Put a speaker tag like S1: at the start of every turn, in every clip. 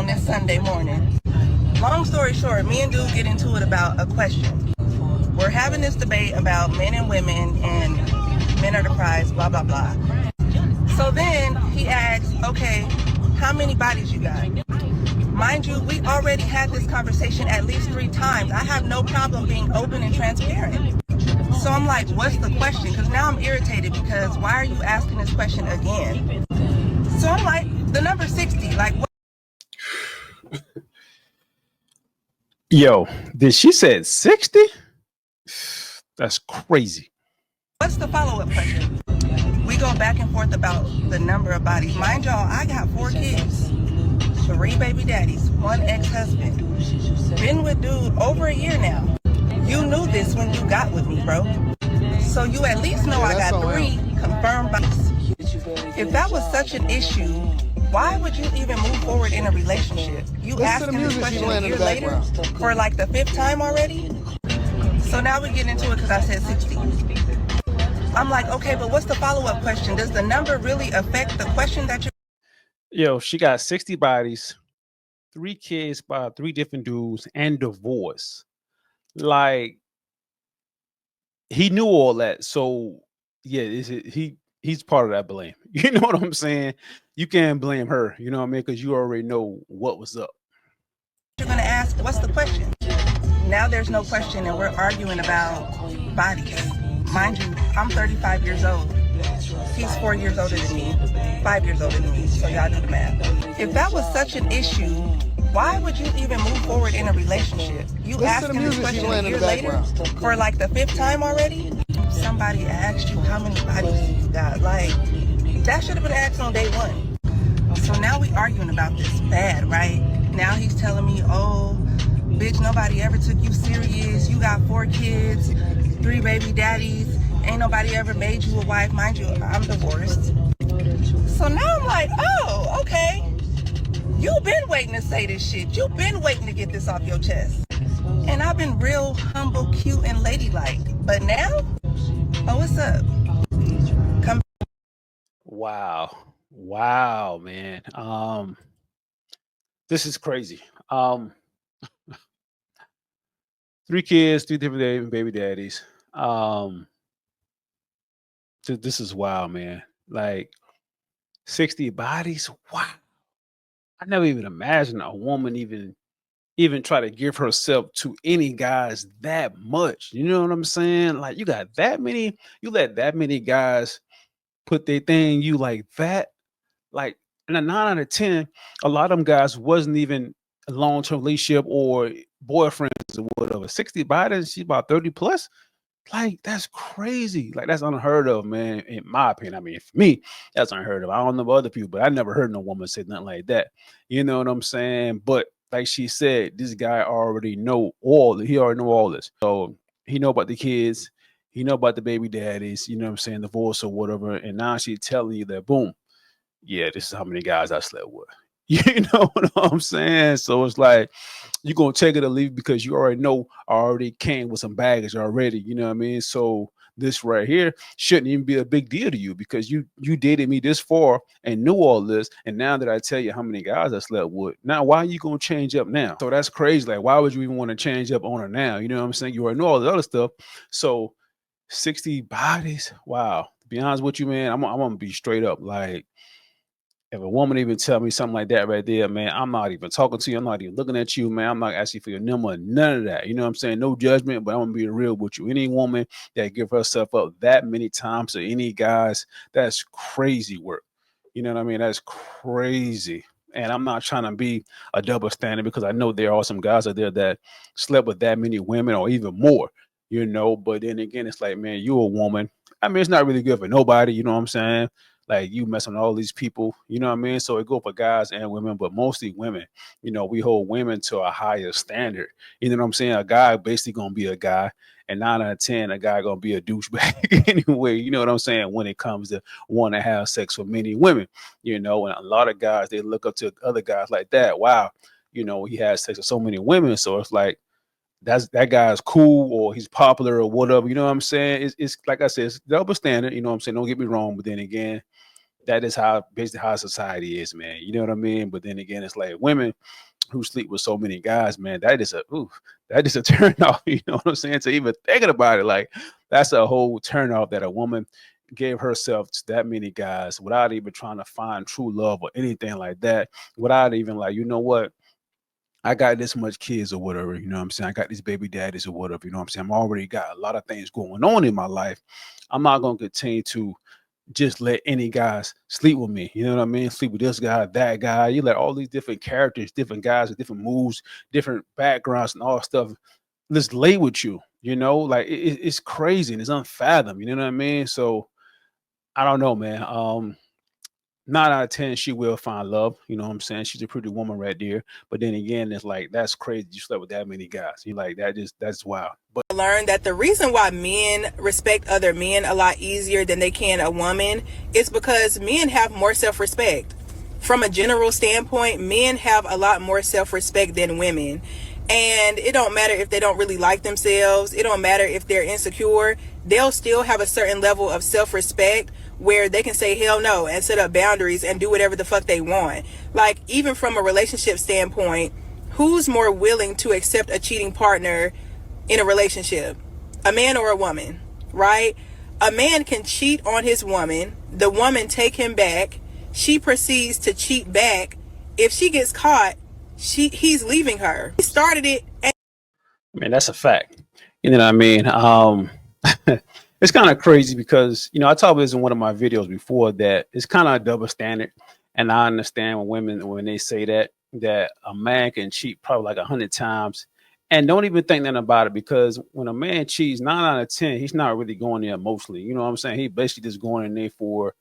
S1: this Sunday morning. Long story short, me and Dude get into it about a question. We're having this debate about men and women and men are the prize, blah, blah, blah. So then he asks, okay, how many bodies you got? Mind you, we already had this conversation at least 3 times. I have no problem being open and transparent. So I'm like, what's the question? Because now I'm irritated because why are you asking this question again? So I'm like, the number 60, like what?
S2: Yo, did she said 60? That's crazy.
S1: What's the follow-up question? We go back and forth about the number of bodies. Mind y'all, I got 4 kids, 3 baby daddies, 1 ex-husband. Been with Dude over a year now. You knew this when you got with me, bro. So you at least know I got 3 confirmed bodies. If that was such an issue, why would you even move forward in a relationship? You asking this question a year later for like the 5th time already? So now we get into it because I said 60. I'm like, okay, but what's the follow-up question? Does the number really affect the question that you're...
S2: Yo, she got 60 bodies, 3 kids by 3 different dudes, and divorce. Like, he knew all that. So yeah, he's part of that blame. You know what I'm saying? You can't blame her, you know what I mean? Because you already know what was up.
S1: You're gonna ask, what's the question? Now there's no question and we're arguing about bodies. Mind you, I'm 35 years old. He's 4 years older than me, 5 years older than me, so y'all do the math. If that was such an issue, why would you even move forward in a relationship? You asking this question a year later for like the 5th time already? Somebody asked you how many bodies you got. Like, that should have been asked on day 1. So now we arguing about this bad, right? Now he's telling me, oh, bitch, nobody ever took you serious. You got 4 kids, 3 baby daddies. Ain't nobody ever made you a wife. Mind you, I'm divorced. So now I'm like, oh, okay. You've been waiting to say this shit. You've been waiting to get this off your chest. And I've been real humble, cute, and ladylike. But now, oh, what's up? Come.
S2: Wow, man. This is crazy. 3 kids, 3 different baby daddies. This is wild, man. Like 60 bodies. Wow. I never even imagined a woman even try to give herself to any guys that much. You know what I'm saying? Like you got that many, you let that many guys put their thing in you like that. Like in a 9 out of 10, a lot of them guys wasn't even a long-term relationship or boyfriends or whatever. 60 bodies, she's about 30 plus. Like that's crazy. Like that's unheard of, man. In my opinion, I mean, for me, that's unheard of. I don't know about other people, but I never heard no woman say nothing like that. You know what I'm saying? But like she said, this guy already know all. He already know all this. So he know about the kids. He know about the baby daddies. You know what I'm saying? Divorce or whatever. And now she's telling you that, boom, yeah, this is how many guys I slept with. You know what I'm saying? So it's like you're gonna take it or leave because you already know I already came with some baggage already. You know what I mean? So this right here shouldn't even be a big deal to you because you dated me this far and knew all this. And now that I tell you how many guys I slept with, now why are you gonna change up now? So that's crazy. Like, why would you even want to change up on her now? You know what I'm saying? You already know all the other stuff. So 60 bodies. Wow. To be honest with you, man, I'm gonna be straight up. Like, if a woman even tell me something like that right there, man, I'm not even talking to you. I'm not even looking at you, man. I'm not asking for your number, none of that. You know what I'm saying? No judgment, but I'm gonna be real with you. Any woman that give herself up that many times to any guys, that's crazy work. You know what I mean? That's crazy. And I'm not trying to be a double standard because I know there are some guys out there that slept with that many women or even more, you know. But then again, it's like, man, you a woman. I mean, it's not really good for nobody, you know what I'm saying? Like you messing with all these people, you know what I mean? So it go for guys and women, but mostly women. You know, we hold women to a higher standard. You know what I'm saying? A guy basically gonna be a guy, and 9 out of 10, a guy gonna be a douchebag anyway. You know what I'm saying? When it comes to want to have sex with many women, you know, and a lot of guys they look up to other guys like that. Wow, you know, he has sex with so many women, so it's like that guy's cool or he's popular or whatever. You know what I'm saying? It's like I said, it's double standard. You know what I'm saying? Don't get me wrong, but then again that is how basically how society is, man. You know what I mean? But then again, it's like women who sleep with so many guys, man, that is a turn off. You know what I'm saying? To even thinking about it, like that's a whole turn off that a woman gave herself to that many guys without even trying to find true love or anything like that, without even like, you know what? I got this much kids or whatever, you know what I'm saying? I got these baby daddies or whatever, you know what I'm saying? I'm already got a lot of things going on in my life. I'm not gonna continue to just let any guys sleep with me. You know what I mean? Sleep with this guy, that guy. You let all these different characters, different guys with different moves, different backgrounds, and all stuff just lay with you. You know, like it's crazy and it's unfathomed. You know what I mean? So I don't know, man. 9 out of 10, she will find love. You know what I'm saying? She's a pretty woman right there. But then again, it's like that's crazy. You slept with that many guys. You like that? That's wild. But
S1: learned that the reason why men respect other men a lot easier than they can a woman is because men have more self-respect. From a general standpoint, men have a lot more self-respect than women. And it don't matter if they don't really like themselves. It don't matter if they're insecure. They'll still have a certain level of self-respect where they can say hell no and set up boundaries and do whatever the fuck they want. Like, even from a relationship standpoint, who's more willing to accept a cheating partner in a relationship? A man or a woman, right? A man can cheat on his woman. The woman take him back. She proceeds to cheat back. If she gets caught, he's leaving her. He started it.
S2: I mean, that's a fact. You know what I mean? It's kind of crazy because, you know, I talked about this in one of my videos before that it's kind of a double standard. And I understand when they say that a man can cheat probably like 100 times and don't even think nothing about it, because when a man cheats 9 out of 10, he's not really going there emotionally. You know what I'm saying? He basically just going in there for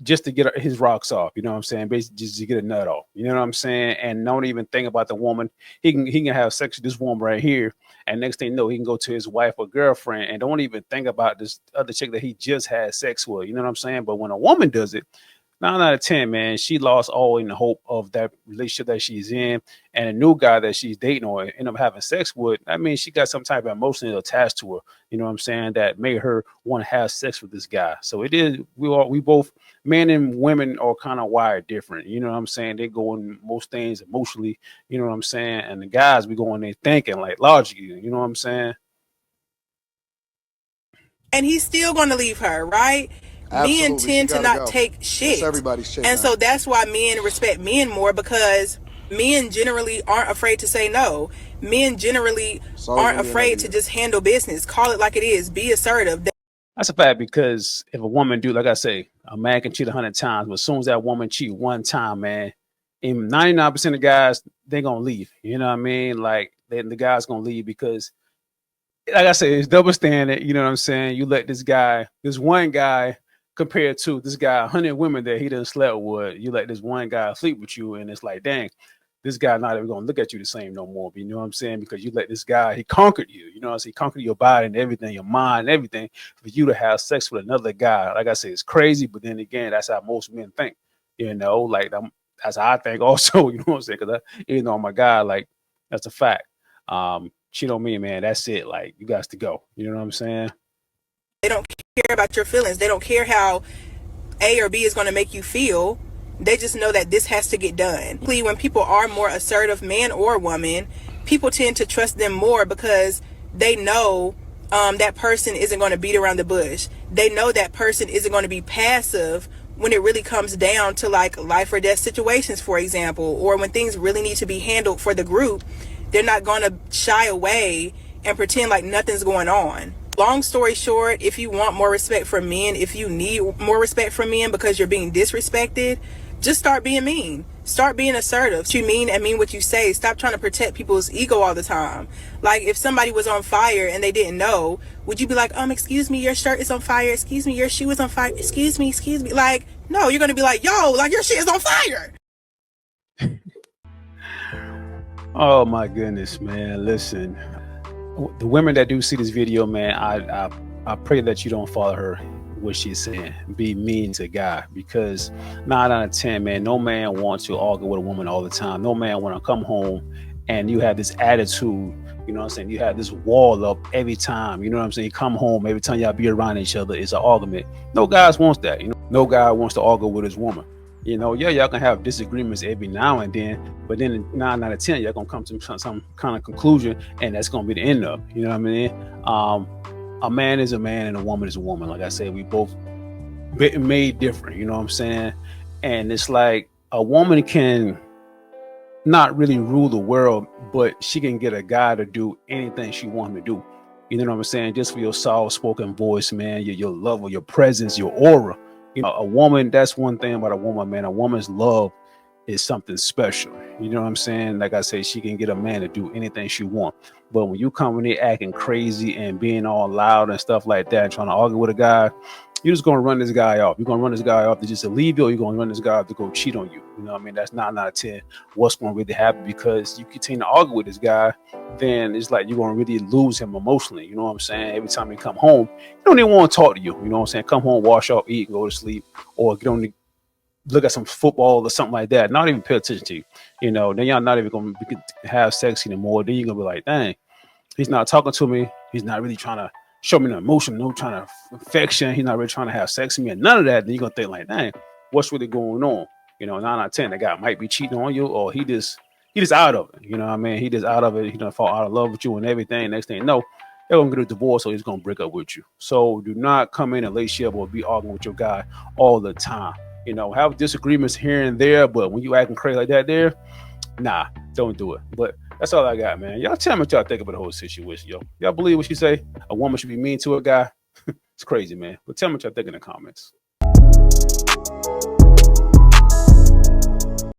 S2: just to get his rocks off, you know what I'm saying? Basically just to get a nut off, you know what I'm saying? And don't even think about the woman. He can have sex with this woman right here, and next thing you know, he can go to his wife or girlfriend and don't even think about this other chick that he just had sex with, you know what I'm saying? But when a woman does it, 9 out of 10, man, she lost all in the hope of that relationship that she's in, and a new guy that she's dating or end up having sex with. I mean, she got some type of emotion attached to her, you know what I'm saying, that made her want to have sex with this guy. So it is, we both, men and women, are kind of wired different, you know what I'm saying? They go in most things emotionally, you know what I'm saying? And the guys, we go in there thinking like logically, you know what I'm saying?
S1: And he's still going to leave her, right?
S3: Absolutely.
S1: Men tend to not take shit.
S3: That's everybody's shit.
S1: And so that's why men respect men more, because men generally aren't afraid to say no. Men generally aren't afraid to just handle business. Call it like it is. Be assertive.
S2: That's a fact, because if a woman do, like I say, a man can cheat 100 times, but as soon as that woman cheat one time, man, and 99% of guys, they're going to leave. You know what I mean? Like, the guy's going to leave because, like I say, it's double standard. You know what I'm saying? You let this one guy, compared to this guy, 100 women that he done slept with, you let this one guy sleep with you, and it's like, dang, this guy not even gonna look at you the same no more. You know what I'm saying? Because you let this guy, he conquered you. You know what I'm saying? He conquered your body and everything, your mind and everything, for you to have sex with another guy. Like I said, it's crazy, but then again, that's how most men think. You know, like that's how I think also. You know what I'm saying? Because even though I'm a guy, like that's a fact. Cheat on me, man. That's it. Like, you guys to go. You know what I'm saying?
S1: They don't care about your feelings. They don't care how A or B is going to make you feel. They just know that this has to get done. When people are more assertive, man or woman, people tend to trust them more because they know that person isn't going to beat around the bush. They know that person isn't going to be passive when it really comes down to like life or death situations, for example, or when things really need to be handled for the group. They're not going to shy away and pretend like nothing's going on. Long story short, if you want more respect from men, if you need more respect from men because you're being disrespected, just start being mean. Start being assertive. You mean and mean what you say. Stop trying to protect people's ego all the time. Like, if somebody was on fire and they didn't know, would you be like, excuse me, your shirt is on fire. Excuse me, your shoe is on fire. Excuse me. Like, no, you're going to be like, yo, like, your shit is on fire.
S2: Oh my goodness, man. Listen, the women that do see this video, man, I pray that you don't follow her, what she's saying. Be mean to God, because 9 out of 10, man, no man wants to argue with a woman all the time. No man want to come home and you have this attitude, you know what I'm saying? You have this wall up every time, you know what I'm saying? You come home, every time y'all be around each other, it's an argument. No guys wants that, you know. No guy wants to argue with his woman. You know, yeah, y'all can have disagreements every now and then, but then 9 out of 10, y'all gonna come to some kind of conclusion, and that's gonna be the end of it. You know what I mean? A man is a man and a woman is a woman. Like I said, we both made different. You know what I'm saying? And it's like a woman can not really rule the world, but she can get a guy to do anything she wants him to do. You know what I'm saying? Just for your soft-spoken voice, man, your love, or your presence, your aura. You know, a woman, that's one thing about a woman, man. A woman's love is something special. You know what I'm saying? Like I say, she can get a man to do anything she wants. But when you come in there acting crazy and being all loud and stuff like that, and trying to argue with a guy, you're just gonna run this guy off. You're gonna run this guy off to just leave you, or you're gonna run this guy off to go cheat on you. You know what I mean? That's 9 out of 10 what's gonna really happen, because you continue to argue with this guy, then it's like you're gonna really lose him emotionally. You know what I'm saying? Every time you come home, you don't even want to talk to you. You know what I'm saying? Come home, wash off, eat, and go to sleep, or get on the look at some football or something like that. Not even pay attention to you. You know, then y'all not even gonna have sex anymore. Then you're gonna be like, dang, he's not talking to me. He's not really trying to show me no emotion, no trying to affection. He's not really trying to have sex with me and none of that. Then you're gonna think like, dang, what's really going on? You know, 9 out of 10, the guy might be cheating on you, or he just out of it. You know what I mean? He just out of it. He done fall out of love with you and everything. Next thing you know, they're gonna get a divorce, or he's gonna break up with you. So do not come in and lay shit or be arguing with your guy all the time. You know, have disagreements here and there, but when you acting crazy like that there, nah, don't do it. But that's all I got, man. Y'all tell me what y'all think about the whole situation, yo. Y'all believe what she say? A woman should be mean to a guy? It's crazy, man. But tell me what y'all think in the comments.